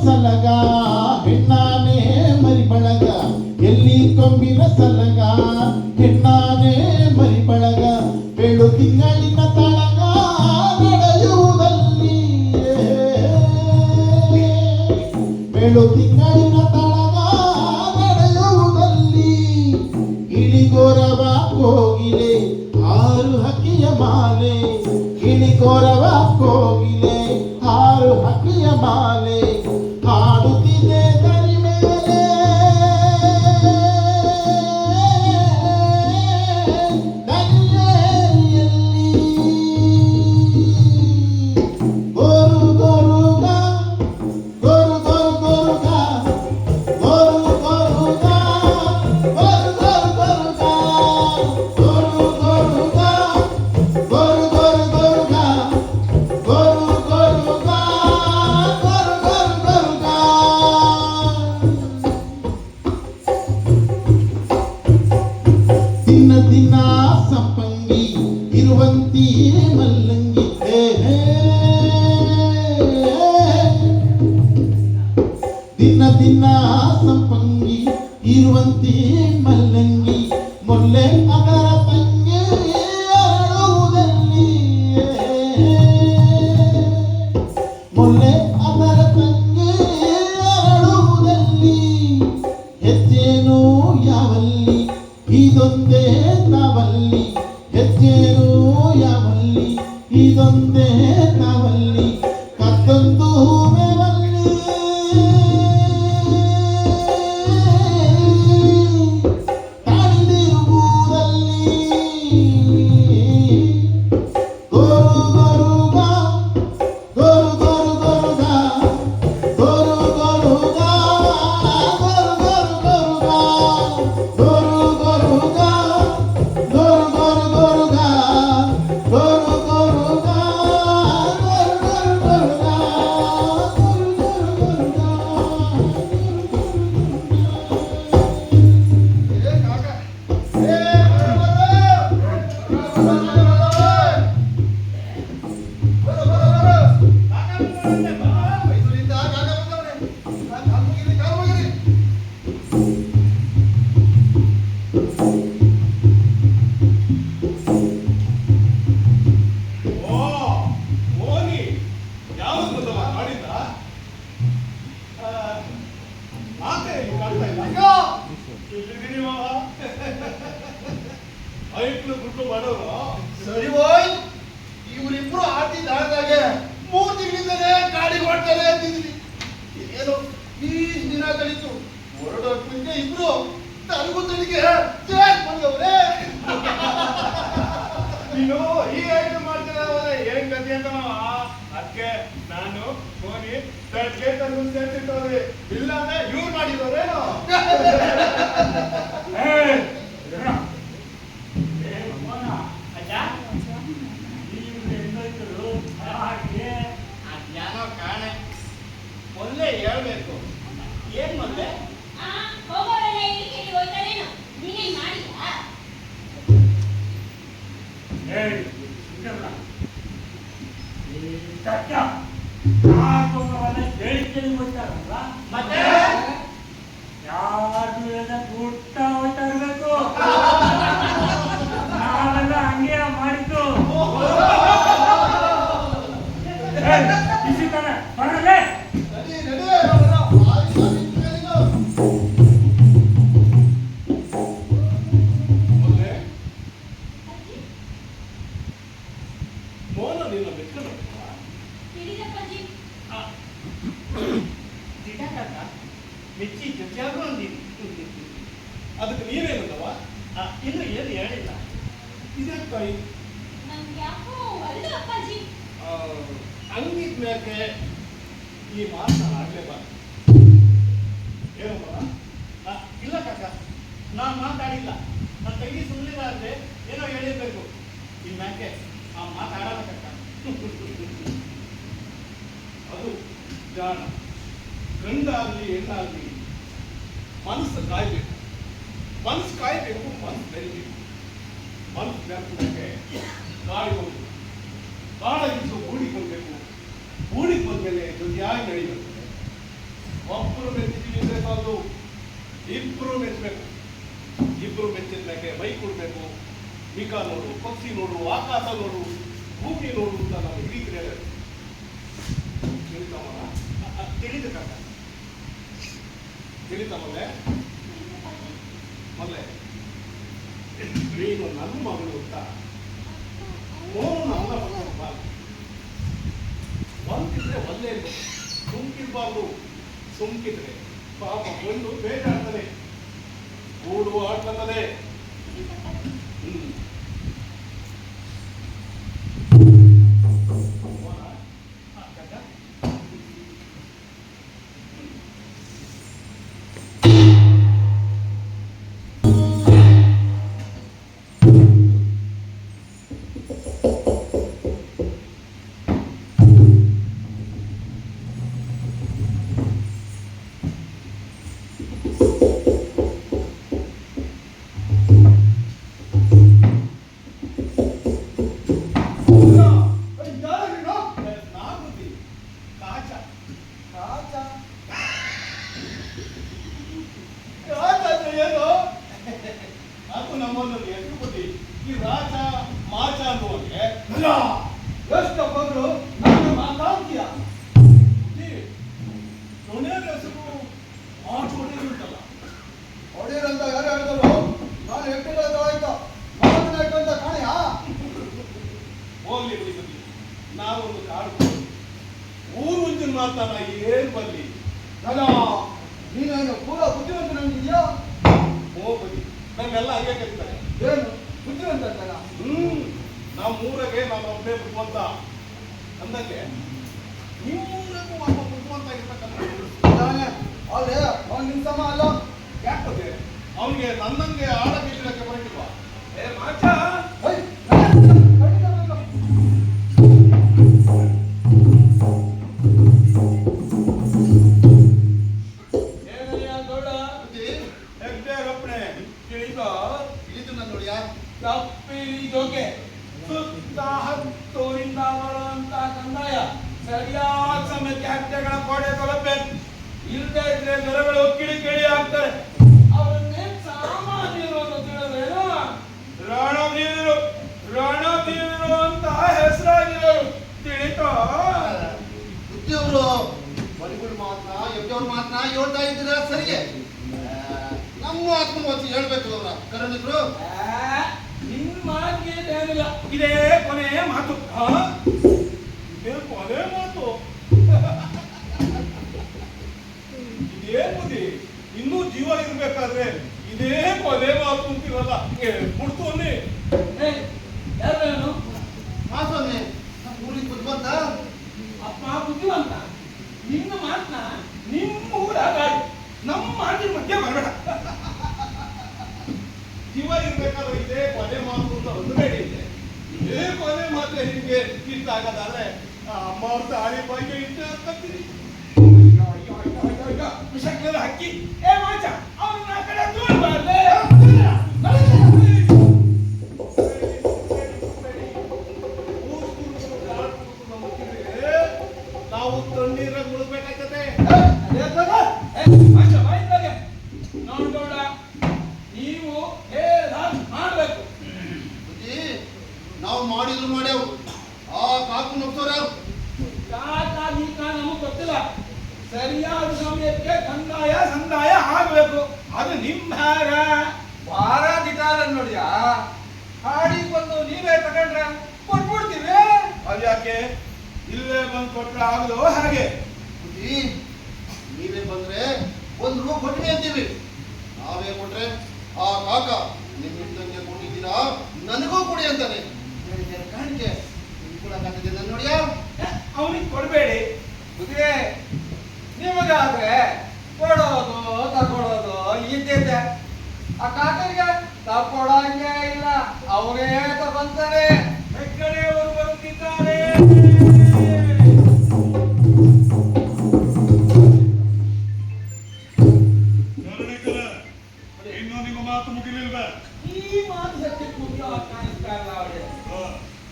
ಸಲಗ ಹೆಣ್ಣಾನೆ ಮರಿ ಬಳಗ ಎಲ್ಲಿ ಕೊಂಬಿನ ಸಲಗ ಹೆಣ್ಣಾನೆ ಮರಿ ಬಳಗ ಬೆಳು ತಿಂಗಳಿನ ತಳಗ ನಡೆಯುವುದಲ್ಲಿ ಬೆಳು ತಿಂಗಳಿನ ತಳಗ ನಡೆಯುವುದಲ್ಲಿ ಇಳಿಗೋರವ ಕೋಗಿಲೆ ಆರು ಹಕ್ಕಿಯ ಮಾಲೆ ಇಳಿಗೋರವ ಕೋಗಿಲೆ ಆರು ಹಕ್ಕಿಯ ಮಾಲೆ ಹಾಡುತ್ತಿದೆ ದರಿ ಮೇಲೆ ದರಿಯಲ್ಲಿ ಗೋರು ಗೋರುಗ ಗೋರು ಗೋರು ಗೋರುಗ ಗೋರು ಗೋರುಗ ಗೋರು ಗೋರು ಗೋರುಗ ಗೋರು ಗೋರುಗ ಗೋರು ಗೋರು ಗೋರುಗ ಗೋರು ಗೋರುಗ ಗೋರು ಗೋರು ಗೋರುಗ ದಿನ ದಿನ ಸಂಪಂಗಿ ಇರುವಂತೆಯೇ ಮಲ್ಲಂಗಿ ದಿನ ದಿನ ಸಂಪಂಗಿ ಇರುವಂತೆಯೇ ಮಲ್ಲಂಗಿ ಮೊಲ್ಲೆ ಅದರ ತಂಗಿ ಅರಳುವುದಲ್ಲಿ ಮೊಲ್ಲೆ ಅದರ ತಂಗಿ ಅರಳುವುದಲ್ಲಿ ಹೆಜ್ಜೇನು ಯಾವಲ್ಲಿ ಇದೊಂದೇ ತಾವಲ್ಲಿ ಹೆಜ್ಜೇನು ಯಾವಲ್ಲಿ ಇದೊಂದೇ ತಾವಲ್ಲಿ ಕತ್ತೊಂದು ಮೇವಲ್ಲಿ ತಾಳಿದಿರುವುದಲ್ಲಿ ಗೋರು ಗೋರುಗ ಗೋರು ಗೋರು ಗೋರುಗ ಗೋರು ಗೋರುಗ ಗೋರು ಗೋರು ಗೋರುಗ ಗೋರು ಗೋರುಗ ಗೋರು ಗೋರು ಗೋರುಗ ಗೋರು ಗೋರುಗ ಗೋರು ಗೋರು ಗೋರುಗ ಗೋರು ಗೋರು ಗೋರುಗ ಸರಿ ಹೋಯ್ ಇವರಿಬ್ರು ಆಡ್ತಿದ್ದಾಗೆ 3 ತಿಂಗಳಿಂದಲೇ ಗಾಡಿ ಹೊಡ್ತಾರೆ ಅಂತಿದ್ವಿ. ಏನು ಈ ದಿನ ಕಳೀತು ಹೊರಡೋಕ್ ಮುಂಚೆ ಇಬ್ರು ತನಗೂ ತನಗೆ ಚೇಕ್ ಬಂದವ್ರೆ. ನೀನು ಈ ಐಟಮ್ ಮಾಡ್ತೀರ ಏನ್ ಗತಿ ಅಂತ ಅದಕ್ಕೆ ನಾನು ಫೋನಿ ತಡ್ಗೆ ತಂದು ಸೇರ್ಸಿಟ್ಟವ್ರಿ ಇಲ್ಲ ಅಂದ್ರೆ ಇವ್ರು ಮಾಡಿದವ್ರೇನು ಅಜ್ಞಾನೋ ಕಾಣೆ ಮೊದಲೇ ಹೇಳ್ಬೇಕು. ಏನ್ ಮೊದಲೇ ಮತ್ತೆ ಯಾರು ಊಟ ಹೋಗ್ತಾ ಇರ್ಬೇಕು ನಾವೆಲ್ಲ ಹಂಗೆ ಮಾಡಿದ್ದು ಬಿಸಿ ತಾನೆ ಬರಲೇ ಮೋನ ನಿನ್ನ ಬೆಕ್ಕಲು ಮೆಚ್ಚಿ ಜೊತೆಯಾಗೂ ಅಂದೀನಿ ಅದಕ್ಕೆ ನೀವೇನದವ ಇನ್ನು ಏನು ಹೇಳಿಲ್ಲ ಇದಕ್ಕಾಗಿ ಅಂಗಿದ ಮೇಲೆ ಈ ಮಾತು ನಾನು ಆಗ್ಲೇಬಾರ್ದು. ಏನಮ್ಮ ಇಲ್ಲ ಕಾಕ, ನಾನು ಮಾತಾಡಿಲ್ಲ. ನನ್ನ ತಂಗಿ ಸುಮ್ಮನಿದಾದ್ರೆ ಏನೋ ಹೇಳಿರ್ಬೇಕು. ಇನ್ಮ್ಯಾಕೆ ಆ ಮಾತಾಡಲ್ಲ ಕಾಕ. ಅದು ಜಾಣ. ಗಂಡಾಗಲಿ ಹೆಣ್ಣಾಗಲಿ ಮನಸ್ಸು ಕಾಯ್ಬೇಕು. ಮನಸ್ಸು ಕಾಯ್ಬೇಕು, ಮನಸ್ಸು ಬೆರಿಬೇಕು. ಮನಸ್ಸು ಬೆರೆಸೋದಕ್ಕೆ ಗಾಳಿ ಹೋಗ್ಬೇಕು, ಗಾಳ ಇದ್ದು ಊಡಿಕೊಳ್ಬೇಕು. ಊಡಿಗೆ ಬಂದ್ಮೇಲೆ ಜೊತೆಯಾಗಿ ನಡಿಬೇಕು. ಒಬ್ಬರು ಮೆಚ್ಚಿದೀವಿ ಅಂದ್ರೆ ಸಾಲದು, ಇಬ್ರು ಮೆಚ್ಚಬೇಕು. ಇಬ್ರು ಮೆಚ್ಚಿದ ಮೇಲೆ ಮೈ ಕೊಡ್ಬೇಕು. ಮಿಕ ನೋಡು, ಪಕ್ಷಿ ನೋಡು, ಆಕಾಶ ನೋಡು, ಭೂಮಿ ನೋಡು ಅಂತ ನಾವು ಹಿಡಿದ್ರೆ ತಿಳಿತಮ್ಮ. ತಿಳಿದು ಕಕ್ಕ ತಿಳಿತಮ್ಮಲ್ಲೇ ಮಲ್ಲೆ ನೀನು ನನ್ನ ಮಗಳು ಅಂತ ಮೋನು ನನ್ನ ಮಗಳು ಒಂದಿದ್ರೆ ಒಳ್ಳೆ ಸುಮ್ಕಿರ್ಬಾರ್ದು. ಸುಮ್ಕಿದ್ರೆ ಪಾಪ ಒಂದು ಬೇಜಾಡ್ತಾನೆ, ಕೂಡುವ ಆಡ್ತಾನೆ. ಹೊಡೆಯರಂತ ಯಾರು ಹೇಳ್ತಾರೋ ನಾನು ಹೆಕ್ಟೇರ್ ಮಾತನಾಡ್ಕೊಂತ ಕಾಣೆಯಾ? ಹೋಗ್ಲಿ ಬಿಡಿ ಬನ್ನಿ, ನಾವೊಂದು ಕಾಡು ಊರು ಮುಂಚಿನ ಮಾತಾಡ ಏನ್ ಬನ್ನಿ. ನೀನೇನು ಪೂರ ಬುದ್ಧಿವಂತನಾಗಿದ್ಯಾ? ಹೋಗ್ಬನ್ನಿ, ನಮ್ಮೆಲ್ಲ ಹಾಗೆ ಕರೀತಾರೆ. ಏನು ಬುದ್ಧಿವಂತ ಅಂತಲ್ಲ? ನಮ್ಮೂರಾಗೆ ನಾನು ಒಬ್ಬನೇ ಬುದ್ಧಿವಂತ ಅಂದಂಗೆ ನಿಮ್ಮೂರಿಗೂ ಒಬ್ಬ ಬುದ್ಧಿವಂತ ಆಗಿರ್ತಕ್ಕಂಥ ಅಲ್ಲೇ ಅವ್ನು ನಿನ್ ಸಮ ಅಲ್ಲ. ಯಾಕೆ ಅವನಿಗೆ ನನ್ನಂಗೆ ಆಡ ಬೀಳಕ್ಕೆ ಬರಕಿಲ್ವಾ? ಸುತ್ತ ಹತ್ತೂರಿಂದ ಬರುವಂತ ಕಂದಾಯ ಸರಿಯಾದ ಸಮಯಕ್ಕೆ ಹತ್ಯೆಗಳ ಕೋಡೆ ತಲುಪಬೇಕು. ಇಲ್ಲದೆ ಇದ್ರೆ ದೊರೆಗಳು ಕಿಡಿಕಿಡಿ ಆಗ್ತಾರೆ. ಅವರನ್ನೇ ಸಾಮಾನ್ಯರು ಅಂತ ತಿಳಿದ್ರೇನು? ರಣಧೀರರು ಅಂತ ಹೆಸರಾಗಿರೋರು ತಿಳಿತೋ? ಬುದ್ಧಿಯವರು ಬಲಿಗಳು ಮಾತ್ರ ಎಬ್ಬಿಯವ್ರ ಮಾತ್ರ ಹೇಳ್ತಾ ಇದ್ದೀರಾ ಸರಿಗೆ. ನಮ್ಮ ಆತ್ಮವಾಸಿ ಹೇಳ್ಬೇಕು ಅವರ ಕರಣಿದ್ರು. ನಿನ್ನ ಮಾತಿಗೆ ಏನಿಲ್ಲ, ಇದೇ ಕೊನೆಯ ಮಾತು. ಇದೇ ಕೊನೆ ಮಾತು. ಇದೇ ಬುದ್ಧಿ ಇನ್ನೂ ಜೀವ ಇರ್ಬೇಕಾದ್ರೆ ಇದೇ ಕೊನೆ ಮಾತು ಅಂತಿರಲ್ಲ. ಬಿಡ್ತು ಅನ್ನಿ. ಯಾರು ಮಾಸ್ವಾಮಿ ಊರಿಗೆ ಬುದ್ಧಿವಂತ ಅಪ್ಪ ಬುದ್ಧಿವಂತ. ನಿನ್ನ ಮಾತನ್ನ ನಿಮ್ಮ ಊರಾಗ ನಮ್ಮ ಮಾತಿನ ಮಧ್ಯೆ ಬರಬೇಡ. ಜೀವ ಇರ್ಬೇಕಾದ್ರೆ ಇದೇ ಕೊನೆ ಮಾತು ಅಂತ ಒಂದುಬೇಡಿ. ಇದೇ ಕೊನೆ ಮಾತು ನಿಮ್ಗೆ ಇಷ್ಟ ಆಗದಾದ್ರೆ ಅಮ್ಮ ಅವ್ರ ತಾಳಿ ಬಗ್ಗೆ ಇಷ್ಟ ಆಗ್ತೀನಿ. ವಿಷಕ್ಕೆಲ್ಲ ಹಕ್ಕಿ ಏ ಮಾಚ ಅವನ್ನ ಆ ಕಡೆ ದೂರಬಾರ್ದೆ. ನಾವು ತಣ್ಣೀರಾಗ ಮುಳುಗ್ಬೇಕಾಗ್ತದೆ. ನೋಡೋಣ, ನೀವು ಹೇಳ್ದಾಗ ಮಾಡ್ಬೇಕು. ಬುದ್ಧಿ ನಾವು ಮಾಡಿದ್ರು ಮಾಡ್ಯಾವು. ಆ ಕಾಕು ನುಗ್ಸೋರ ಕಾಕ ಗೀಕ ನಮಗ್ ಗೊತ್ತಿಲ್ಲ. ಸರಿಯಾದ ಸಮಯಕ್ಕೆ ಸಂದಾಯ ಆಗ್ಬೇಕು. ಅದು ನಿಮ್ಮ ಹಾರ. ವಾರ ಗಿಟಾರ ನೋಡಿಯಾ? ಹಾಡಿಗೆ ಬಂದು ನೀವೇ ತಗೊಂಡ್ರೆ ಕೊಟ್ಬಿಡ್ತೀವಿ. ಅದ್ಯಾಕೆ ಇಲ್ಲೇ ಬಂದು ಕೊಟ್ರೆ ಆಗಲು ಹಾಗೆ? ಬುದ್ಧಿ ನೀವೇ ಬಂದ್ರೆ ಒಂದು ರೂಪಾಯಿ ಕೊಟ್ಟಿವಿ ಅಂತೀವಿ. ನಾವೇ ಕೊಟ್ರೆ ಆ ಕಾಕ ನಿಮ್ಮ ಇದ್ದಂಗೆ ಕೊಟ್ಟಿದ್ದೀರಾ ನನಗೂ ಕೊಡಿ ಅಂತಾನೆ. ಕಾಣಿಕೆ ಕೊಡಕ್ಕಾಗ್ತದೆ ನನ್ನ ನೋಡಿಯಾ? ಅವನಿಗೆ ಕೊಡಬೇಡಿ. ಬುದ್ಧಿಗೆ ನಿಮಗಾದ್ರೆ ಕೊಡೋದು ತಗೊಳೋದು ಇದ್ದಿದ್ದೆ. ಆ ಕಾಕರಿಗೆ ತಗೊಳಂಗೆ ಇಲ್ಲ, ಅವರೇ ತಗೊಂತಾರೆ. ಹೆಗ್ಗಡೆಯವರು ಬರುತ್ತಿದ್ದಾರೆ. ಇನ್ನು ನಿಮ್ಮ ಮಾತು ಮುಗಿಲಿಲ್ವ? ಈ ಮಾತು ಸತ್ಯಕ್ಕೆ ಮುಖ್ಯ ಕಾಣಿಸ್ತಾ ಇಲ್ಲ ಅವರಿಗೆ.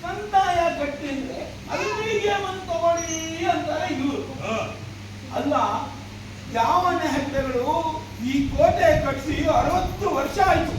ಕಂದಾಯ ಗಟ್ಟಿ ಅಂದ್ರೆ ಅಲ್ಲಿಗೆ ಬಂದು ತಗೊಳ್ಳಿ ಅಂತಾರೆ ಇವರು. ಅಲ್ಲ, ಯಾವ ನೆಹಟ್ಟಗಳು ಈ ಕೋಟೆ ಕಟ್ಟಿಸಿ 60 ವರ್ಷ ಆಯ್ತು.